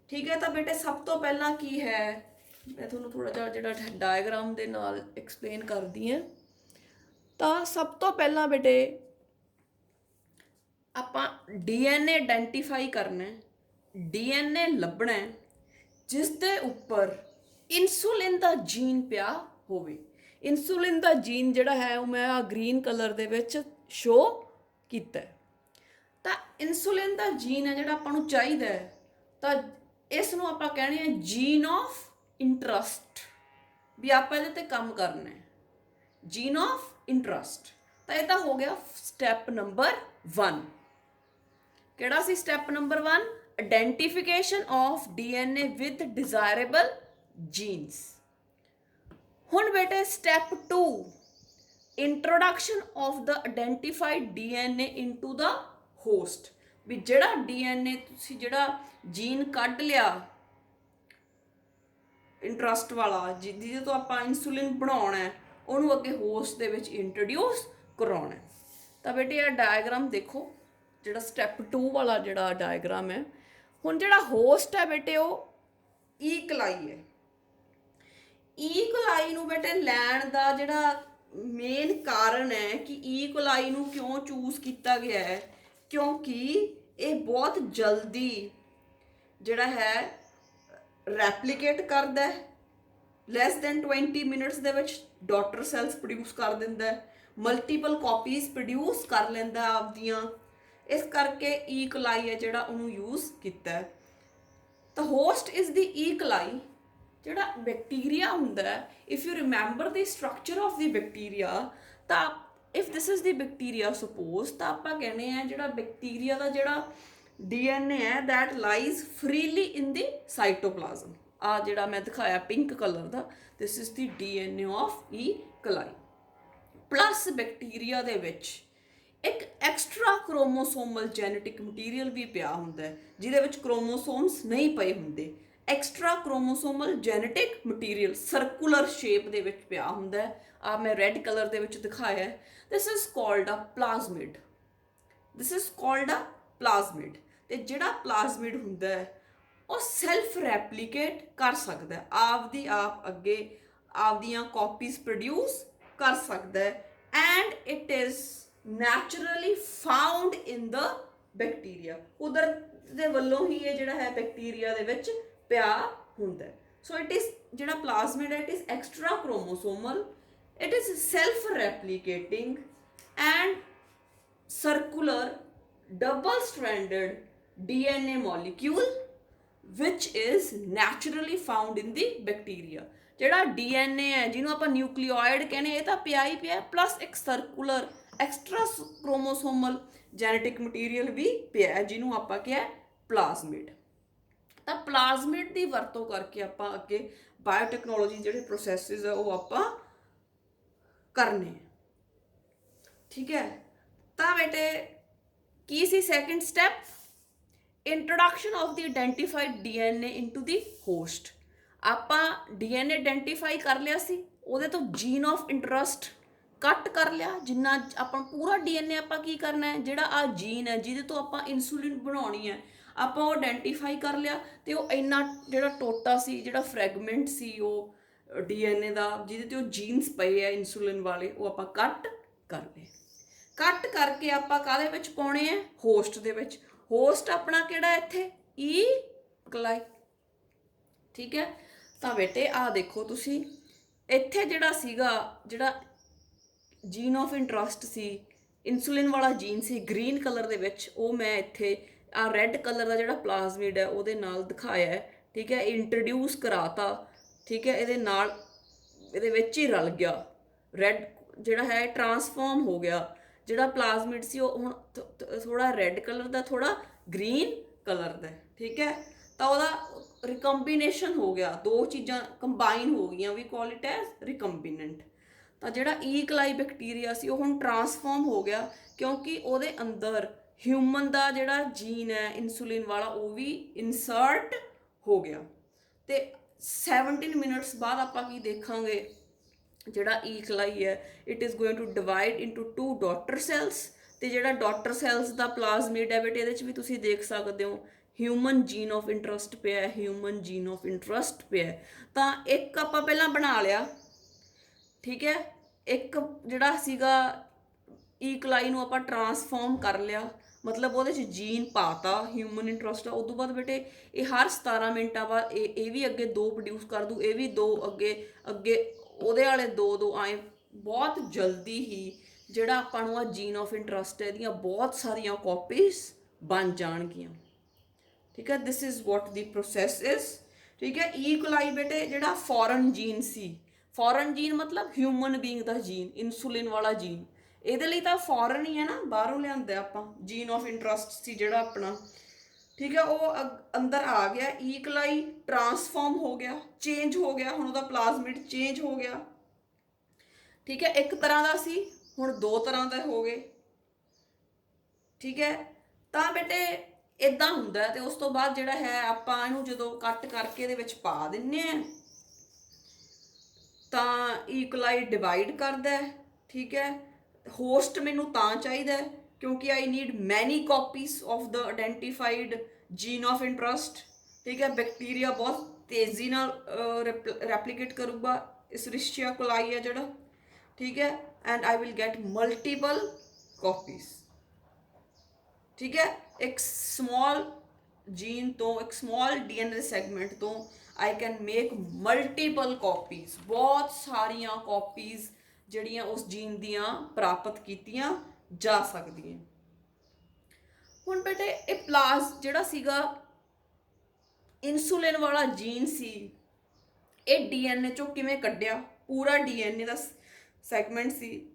ਠੀਕ ਹੈ। ਤਾਂ ਬੇਟੇ ਸਭ ਤੋਂ ਪਹਿਲਾਂ ਕੀ ਹੈ मैं थोड़ा थोड़ा जिहा जिहड़ा डायग्राम दे नाल एक्सप्लेन करदी हां। ਤਾਂ ਸਭ ਤੋਂ ਪਹਿਲਾਂ ਬੇਟੇ ਆਪਾਂ ਡੀਐਨਏ ਆਇਡੈਂਟੀਫਾਈ ਕਰਨਾ ਹੈ, ਡੀਐਨਏ ਲੱਭਣਾ ਹੈ ਜਿਸ ਦੇ ਉੱਪਰ ਇਨਸੂਲਿਨ ਦਾ ਜੀਨ ਪਿਆ ਹੋਵੇ। ਇਨਸੂਲਿਨ ਦਾ ਜੀਨ ਜਿਹੜਾ ਹੈ ਉਹ ਮੈਂ ਆ ਗ੍ਰੀਨ ਕਲਰ ਦੇ ਵਿੱਚ ਸ਼ੋ ਕੀਤਾ ਹੈ। ਤਾਂ ਇਨਸੂਲਿਨ ਦਾ ਜੀਨ ਹੈ ਜਿਹੜਾ ਆਪਾਂ ਨੂੰ ਚਾਹੀਦਾ ਹੈ, ਤਾਂ ਇਸ ਨੂੰ ਆਪਾਂ ਕਹਿੰਦੇ ਹਾਂ ਜੀਨ ਆਫ ਇੰਟਰਸਟ, ਵੀ ਆਪਾਂ ਇਹਦੇ ਤੇ ਕੰਮ ਕਰਨਾ ਹੈ, ਜੀਨ ਆਫ ਇੰਟਰਸਟ। ਤਾਂ ਇਹ ਤਾਂ ਹੋ ਗਿਆ ਸਟੈਪ ਨੰਬਰ 1। ਕਿਹੜਾ ਸੀ step number 1? Identification of DNA with desirable genes. ਹੁਣ ਬੇਟੇ step 2, introduction of the identified DNA into the host. ਵੀ ਜਿਹੜਾ ਡੀਐਨਏ ਤੁਸੀਂ ਜਿਹੜਾ ਜੀਨ ਕੱਢ ਲਿਆ ਇੰਟਰਸਟ ਵਾਲਾ, ਜਿਹਦੇ ਤੋਂ ਆਪਾਂ ਇਨਸੂਲਿਨ ਬਣਾਉਣਾ ਹੈ, ਉਹਨੂੰ ਅੱਗੇ ਹੋਸਟ ਦੇ ਵਿੱਚ ਇੰਟਰੋਡਿਊਸ ਕਰਾਉਣਾ। ਤਾਂ ਬੇਟੇ ਇਹ ਡਾਇਗਰਾਮ ਦੇਖੋ, ਜਿਹੜਾ ਸਟੈਪ 2 ਵਾਲਾ ਜਿਹੜਾ ਡਾਇਗਰਾਮ ਹੈ। ਹੁਣ ਜਿਹੜਾ ਹੋਸਟ ਹੈ ਬੇਟੇ ਉਹ ਈ ਕਲਾਈ ਹੈ। ਈ ਕੋਲਾਈ ਨੂੰ ਬੇਟੇ ਲੈਣ ਦਾ ਜਿਹੜਾ ਮੇਨ ਕਾਰਨ ਹੈ ਕਿ ਈ ਕੋਲਾਈ ਨੂੰ ਕਿਉਂ ਚੂਜ਼ ਕੀਤਾ ਗਿਆ ਹੈ, ਕਿਉਂਕਿ ਇਹ ਬਹੁਤ ਜਲਦੀ ਜਿਹੜਾ ਹੈ ਰੈਪਲੀਕੇਟ ਕਰਦਾ ਹੈ, ਲੈਸ ਦੈਨ 20 ਮਿੰਟਸ ਦੇ ਵਿੱਚ ਡਾਟਰ ਸੈਲਸ ਪ੍ਰੋਡਿਊਸ ਕਰ ਦਿੰਦਾ ਹੈ, ਮਲਟੀਪਲ ਕਾਪੀਜ਼ ਪ੍ਰੋਡਿਊਸ ਕਰ ਲੈਂਦਾ ਆਪਦੀਆਂ। ਇਸ ਕਰਕੇ ਈ ਕੋਲਾਈ ਹੈ ਜਿਹੜਾ ਉਹਨੂੰ ਯੂਜ਼ ਕੀਤਾ ਹੈ। ਤਾਂ ਹੋਸਟ ਇਜ਼ ਦੀ ਈ ਕੋਲਾਈ। ਜਿਹੜਾ ਬੈਕਟੀਰੀਆ ਹੁੰਦਾ ਹੈ, if you remember the structure of the bacteria, ਤਾਂ if this is the bacteria suppose, ਤਾਂ ਆਪਾਂ ਕਹਿੰਦੇ ਹਾਂ ਜਿਹੜਾ ਬੈਕਟੀਰੀਆ ਦਾ ਜਿਹੜਾ ਡੀਐਨਏ ਹੈ that lies freely in the cytoplasm. ਆ ਜਿਹੜਾ ਮੈਂ ਦਿਖਾਇਆ ਪਿੰਕ ਕਲਰ ਦਾ, this is the DNA of E coli. Plus bacteria ਦੇ ਵਿੱਚ ਇੱਕ ਐਕਸਟਰਾ ਕ੍ਰੋਮੋਸੋਮਲ ਜੈਨੇਟਿਕ ਮਟੀਰੀਅਲ ਵੀ ਪਿਆ ਹੁੰਦਾ ਹੈ, ਜਿਹਦੇ ਵਿੱਚ ਕ੍ਰੋਮੋਸੋਮਸ ਨਹੀਂ ਪਏ ਹੁੰਦੇ। Extra chromosomal genetic material circular shape ਦੇ ਵਿੱਚ ਪਿਆ ਹੁੰਦਾ ਹੈ। ਆ ਮੈਂ ਰੈੱਡ ਕਲਰ ਦੇ ਵਿੱਚ ਦਿਖਾਇਆ ਹੈ। This is called a plasmid. This is called a plasmid. ਤੇ ਜਿਹੜਾ ਪਲਾਜ਼ਮਿਡ ਹੁੰਦਾ ਹੈ ਉਹ ਸੈਲਫ ਰੈਪਲੀਕੇਟ ਕਰ ਸਕਦਾ ਹੈ, ਆਪਦੀ ਆਪ ਅੱਗੇ ਆਪਦੀਆਂ ਕਾਪੀਜ਼ ਪ੍ਰੋਡਿਊਸ ਕਰ ਸਕਦਾ ਹੈ। And it is naturally found in the bacteria. ਕੁਦਰਤ ਦੇ ਵੱਲੋਂ ਹੀ ਇਹ ਜਿਹੜਾ ਹੈ ਬੈਕਟੀਰੀਆ ਦੇ ਵਿੱਚ ਪਿਆ ਹੁੰਦਾ। ਸੋ ਇਟ ਇਜ਼ ਜਿਹੜਾ ਪਲਾਜ਼ਮਿਡ ਹੈ, it is extra chromosomal, it is self replicating and circular double stranded DNA molecule which is naturally found in the bacteria। ਜਿਹੜਾ DNA ਹੈ ਜਿਹਨੂੰ ਆਪਾਂ ਨਿਊਕਲੀਓਇਡ ਕਹਿੰਦੇ, ਇਹ ਤਾਂ ਪਿਆ ਹੀ ਪਿਆ, ਪਲੱਸ ਇੱਕ circular extra chromosomal genetic material ਵੀ ਪਿਆ ਜਿਹਨੂੰ ਆਪਾਂ ਕਿਹਾ ਪਲਾਜ਼ਮਿਡ। ਤਾਂ ਪਲਾਜ਼ਮਿਡ ਦੀ ਵਰਤੋਂ ਕਰਕੇ ਆਪਾਂ ਅੱਗੇ ਬਾਇਓਟੈਕਨੋਲੋਜੀ ਜਿਹੜੇ ਪ੍ਰੋਸੈਸਿਸ ਆ ਉਹ ਆਪਾਂ ਕਰਨੇ ਆ। ਠੀਕ ਹੈ। ਤਾਂ ਬੇਟੇ ਕੀ ਸੀ second step? Introduction of the identified DNA into the host. ਆਪਾਂ ਡੀਐਨਏ ਆਇਡੈਂਟੀਫਾਈ ਕਰ ਲਿਆ ਸੀ, ਉਹਦੇ ਤੋਂ ਜੀਨ ਆਫ ਇੰਟਰਸਟ ਕੱਟ ਕਰ ਲਿਆ। ਜਿੰਨਾ ਆਪਾਂ ਪੂਰਾ ਡੀਐਨਏ ਆਪਾਂ ਕੀ ਕਰਨਾ ਹੈ, ਜਿਹੜਾ ਆ ਜੀਨ ਹੈ ਜਿਹਦੇ ਤੋਂ ਆਪਾਂ ਇਨਸੂਲਿਨ ਬਣਾਉਣੀ ਹੈ, ਆਪਾਂ ਉਹ ਆਇਡੈਂਟੀਫਾਈ ਕਰ ਲਿਆ। ਤੇ ਉਹ ਇੰਨਾ ਜਿਹੜਾ ਟੋਟਾ ਸੀ, ਜਿਹੜਾ ਫਰੈਗਮੈਂਟ ਸੀ ਉਹ ਡੀਐਨਏ ਦਾ ਜਿਹਦੇ ਤੇ ਉਹ ਜੀਨਸ ਪਏ ਆ ਇਨਸੂਲਿਨ ਵਾਲੇ, ਉਹ ਆਪਾਂ ਕੱਟ ਕਰ ਲਏ। ਕੱਟ ਕਰਕੇ ਆਪਾਂ ਕਾਹਦੇ ਵਿੱਚ ਪਾਉਣੇ ਆ? ਹੋਸਟ ਦੇ ਵਿੱਚ। ਹੋਸਟ ਆਪਣਾ ਕਿਹੜਾ ਇੱਥੇ? ਈ ਕੋਲਾਈ। ਠੀਕ ਹੈ। ਤਾਂ ਬੇਟੇ ਆਹ ਦੇਖੋ ਤੁਸੀਂ, ਇੱਥੇ ਜਿਹੜਾ ਸੀਗਾ ਜਿਹੜਾ jean of interest C, insulin ਵਾਲਾ ਜੀਨ ਸੀ ਗ੍ਰੀਨ ਕਲਰ ਦੇ ਵਿੱਚ, ਉਹ ਮੈਂ ਇੱਥੇ ਆ ਰੈੱਡ ਕਲਰ ਦਾ ਜਿਹੜਾ ਪਲਾਜ਼ਮਿਡ ਹੈ ਉਹਦੇ ਨਾਲ ਦਿਖਾਇਆ ਹੈ। ਠੀਕ ਹੈ। ਇੰਟਰੋਡਿਊਸ ਕਰਾਤਾ। ਠੀਕ ਹੈ। ਇਹਦੇ ਨਾਲ ਇਹਦੇ ਵਿੱਚ ਹੀ ਰਲ ਗਿਆ। ਰੈੱਡ ਜਿਹੜਾ ਹੈ ਟਰਾਂਸਫਾਰਮ ਹੋ ਗਿਆ। ਜਿਹੜਾ ਪਲਾਜ਼ਮਿਡ ਸੀ ਉਹ ਹੁਣ ਥੋੜਾ ਰੈੱਡ ਕਲਰ ਦਾ, ਥੋੜਾ ਗ੍ਰੀਨ ਕਲਰ ਦਾ। ਠੀਕ ਹੈ। ਤਾਂ ਉਹਦਾ ਰਿਕੰਬੀਨੇਸ਼ਨ ਹੋ ਗਿਆ, ਦੋ ਚੀਜ਼ਾਂ ਕੰਬਾਈਨ ਹੋ ਗਈਆਂ, ਵੀ ਕਾਲ ਇਟ ਐਜ਼ ਰਿਕੰਬੀਨੈਂਟ। ਤਾਂ ਜਿਹੜਾ ਈ ਕੋਲਾਈ ਬੈਕਟੀਰੀਆ ਸੀ ਉਹ ਹੁਣ ਟਰਾਂਸਫਾਰਮ ਹੋ ਗਿਆ, ਕਿਉਂਕਿ ਉਹਦੇ ਅੰਦਰ ਹਿਊਮਨ ਦਾ ਜਿਹੜਾ ਜੀਨ ਹੈ ਇਨਸੂਲਿਨ ਵਾਲਾ ਉਹ ਵੀ ਇਨਸਰਟ ਹੋ ਗਿਆ। ਤੇ 17 ਮਿੰਟਸ ਬਾਅਦ ਆਪਾਂ ਕੀ ਦੇਖਾਂਗੇ? ਜਿਹੜਾ ਈ ਕੋਲਾਈ ਹੈ it is going to divide into 2 daughter cells. ਤੇ ਜਿਹੜਾ ਡਾਟਰ ਸੈਲਸ ਦਾ ਪਲਾਜ਼ਮਿਡ ਹੈ ਬੇਟੇ, ਇਹਦੇ 'ਚ ਵੀ ਤੁਸੀਂ ਦੇਖ ਸਕਦੇ ਹੋ ਹਿਊਮਨ ਜੀਨ ਆਫ ਇੰਟਰਸਟ ਪਿਆ, ਹਿਊਮਨ ਜੀਨ ਆਫ ਇੰਟਰਸਟ ਪਿਆ, ਤਾਂ ਇੱਕ ਆਪਾਂ ਪਹਿਲਾਂ ਬਣਾ ਲਿਆ, ਠੀਕ ਹੈ। ਇੱਕ ਜਿਹੜਾ ਸੀਗਾ ਈਕਲਾਈ ਨੂੰ ਆਪਾਂ ਟਰਾਂਸਫਾਰਮ ਕਰ ਲਿਆ, ਮਤਲਬ ਉਹਦੇ 'ਚ ਜੀਨ ਪਾਤਾ ਹਿਊਮਨ ਇੰਟਰਸਟ ਦਾ। ਉਸ ਤੋਂ ਬਾਅਦ ਬੇਟੇ ਇਹ ਹਰ 17 ਮਿੰਟਾਂ ਬਾਅਦ ਇਹ ਵੀ ਅੱਗੇ 2 ਪ੍ਰੋਡਿਊਸ ਕਰ ਦੂ, ਇਹ ਵੀ 2 ਅੱਗੇ ਅੱਗੇ ਉਹਦੇ ਵਾਲੇ 2 ਆਏ। ਬਹੁਤ ਜਲਦੀ ਹੀ ਜਿਹੜਾ ਆਪਾਂ ਨੂੰ ਆ ਜੀਨ ਆਫ ਇੰਟਰਸਟ ਹੈ ਇਹਦੀਆਂ ਬਹੁਤ ਸਾਰੀਆਂ ਕਾਪੀਜ਼ ਬਣ ਜਾਣਗੀਆਂ, ਠੀਕ ਹੈ। This is what the process is, ਠੀਕ ਹੈ। ਈਕਲਾਈ ਬੇਟੇ ਜਿਹੜਾ ਫੋਰਨ ਜੀਨ ਸੀ, ਫੋਰਨ ਜੀਨ ਮਤਲਬ ਹਿਊਮਨ ਬੀਇੰਗ ਦਾ ਜੀਨ, ਇਨਸੂਲਿਨ ਵਾਲਾ ਜੀਨ, ਇਹਦੇ ਲਈ ਤਾਂ ਫੋਰਨ ਹੀ ਹੈ ਨਾ, ਬਾਹਰੋਂ ਲਿਆਂਦਾ ਆਪਾਂ। ਜੀਨ ਆਫ ਇੰਟਰਸਟ ਸੀ ਜਿਹੜਾ ਆਪਣਾ, ਠੀਕ ਹੈ, ਉਹ ਅੰਦਰ ਆ ਗਿਆ। ਈਕਲਾਈ ਟਰਾਂਸਫਾਰਮ ਹੋ ਗਿਆ, ਚੇਂਜ ਹੋ ਗਿਆ, ਹੁਣ ਉਹਦਾ ਪਲਾਜ਼ਮਿਡ ਚੇਂਜ ਹੋ ਗਿਆ, ਠੀਕ ਹੈ। ਇੱਕ ਤਰ੍ਹਾਂ ਦਾ ਸੀ, ਹੁਣ 2 ਤਰ੍ਹਾਂ ਦੇ ਹੋ ਗਏ, ਠੀਕ ਹੈ। ਤਾਂ ਬੇਟੇ ਇਦਾਂ ਹੁੰਦਾ। ਤੇ ਉਸ ਤੋਂ ਬਾਅਦ ਜਿਹੜਾ ਹੈ ਆਪਾਂ ਇਹਨੂੰ ਜਦੋਂ ਕੱਟ ਕਰਕੇ ਇਹਦੇ ਵਿੱਚ ਪਾ ਦਿੰਨੇ ਆ ਤਾਂ ਈਕਲਾਈ ਡਿਵਾਈਡ ਕਰਦਾ, ਠੀਕ ਹੈ। ਹੋਸਟ ਮੈਨੂੰ ਤਾਂ ਚਾਹੀਦਾ ਕਿਉਂਕਿ ਆਈ ਨੀਡ ਮੈਨੀ copies of the identified jean of interest, ਠੀਕ ਹੈ। ਬੈਕਟੀਰੀਆ ਬਹੁਤ ਤੇਜ਼ੀ ਨਾਲ ਰੈਪਲੀਕੇਟ ਕਰੂਗਾ, ਇਸਰੀਸ਼ੀਆ ਕੋਲਾਈ ਹੈ ਜਿਹੜਾ, ਠੀਕ ਹੈ। And I will get multiple copies, ਠੀਕ ਹੈ। ਇੱਕ ਸਮॉल ਜੀਨ ਤੋਂ, ਇੱਕ ਸਮॉल DNA ਸੈਗਮੈਂਟ ਤੋਂ I can make multiple copies, ਬਹੁਤ ਸਾਰੀਆਂ ਕਾਪੀਜ਼ ਜਿਹੜੀਆਂ ਉਸ ਜੀਨ ਦੀਆਂ ਪ੍ਰਾਪਤ ਕੀਤੀਆਂ ਜਾ ਸਕਦੀਆਂ। ਹੁਣ ਬੇਟੇ ਇਹ ਪਲਾਸ ਜਿਹੜਾ ਸੀਗਾ ਇਨਸੂਲਿਨ ਵਾਲਾ ਜੀਨ ਸੀ, ਇਹ DNA ਚੋਂ ਕਿਵੇਂ ਕੱਢਿਆ? ਪੂਰਾ DNA ਦਾ ਸੈਗਮੈਂਟ ਸੀ,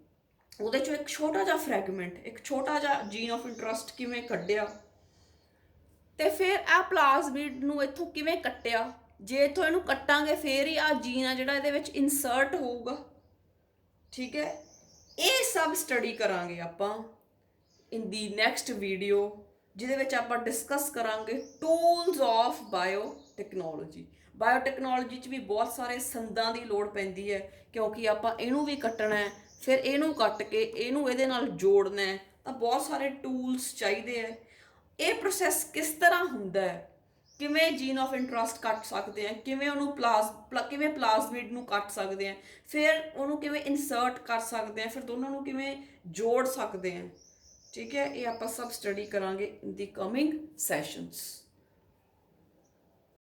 ਉਹਦੇ ਚੋਂ ਇੱਕ ਛੋਟਾ ਜਿਹਾ ਫਰੈਗਮੈਂਟ, ਇੱਕ ਛੋਟਾ ਜਿਹਾ ਜੀਨ ਆਫ ਇੰਟਰਸਟ ਕਿਵੇਂ ਕੱਢਿਆ, ਤੇ ਫਿਰ ਇਹ ਪਲਾਜ਼ਮਿਡ ਨੂੰ ਇੱਥੋਂ ਕਿਵੇਂ ਕੱਟਿਆ? ਜੇ ਇੱਥੋਂ ਇਹਨੂੰ ਕੱਟਾਂਗੇ ਫਿਰ ਹੀ ਆ ਜੀਨ ਆ ਜਿਹੜਾ ਇਹਦੇ ਵਿੱਚ ਇਨਸਰਟ ਹੋਊਗਾ, ਠੀਕ ਹੈ। ਇਹ ਸਭ ਸਟੱਡੀ ਕਰਾਂਗੇ ਆਪਾਂ ਇਨ ਦੀ ਨੈਕਸਟ ਵੀਡੀਓ, ਜਿਹਦੇ ਵਿੱਚ ਆਪਾਂ ਡਿਸਕਸ ਕਰਾਂਗੇ ਟੂਲਸ ਆਫ ਬਾਇਓਟੈਕਨੋਲੋਜੀ। ਬਾਇਓਟੈਕਨੋਲੋਜੀ 'ਚ ਵੀ ਬਹੁਤ ਸਾਰੇ ਸੰਦਾਂ ਦੀ ਲੋੜ ਪੈਂਦੀ ਹੈ, ਕਿਉਂਕਿ ਆਪਾਂ ਇਹਨੂੰ ਵੀ ਕੱਟਣਾ ਹੈ, ਫਿਰ ਇਹਨੂੰ ਕੱਟ ਕੇ ਇਹਨੂੰ ਇਹਦੇ ਨਾਲ ਜੋੜਨਾ ਹੈ, ਤਾਂ ਬਹੁਤ ਸਾਰੇ ਟੂਲਸ ਚਾਹੀਦੇ ਹੈ। ਇਹ ਪ੍ਰੋਸੈਸ ਕਿਸ ਤਰ੍ਹਾਂ ਹੁੰਦਾ ਹੈ, ਕਿਵੇਂ ਜੀਨ ਆਫ ਇੰਟਰਸਟ ਕੱਟ ਸਕਦੇ ਆ, ਕਿਵੇਂ ਉਹਨੂੰ ਕਿਵੇਂ ਪਲਾਜ਼ਮਿਡ ਨੂੰ ਕੱਟ ਸਕਦੇ ਆ, ਫਿਰ ਉਹਨੂੰ ਕਿਵੇਂ ਇਨਸਰਟ ਕਰ ਸਕਦੇ ਆ, ਫਿਰ ਦੋਨਾਂ ਨੂੰ ਕਿਵੇਂ ਜੋੜ ਸਕਦੇ ਆ, ਠੀਕ ਹੈ। ਇਹ ਆਪਾਂ ਸਭ ਸਟੱਡੀ ਕਰਾਂਗੇ ਇਨ ਦੀ ਕਮਿੰਗ ਸੈਸ਼ਨਸ।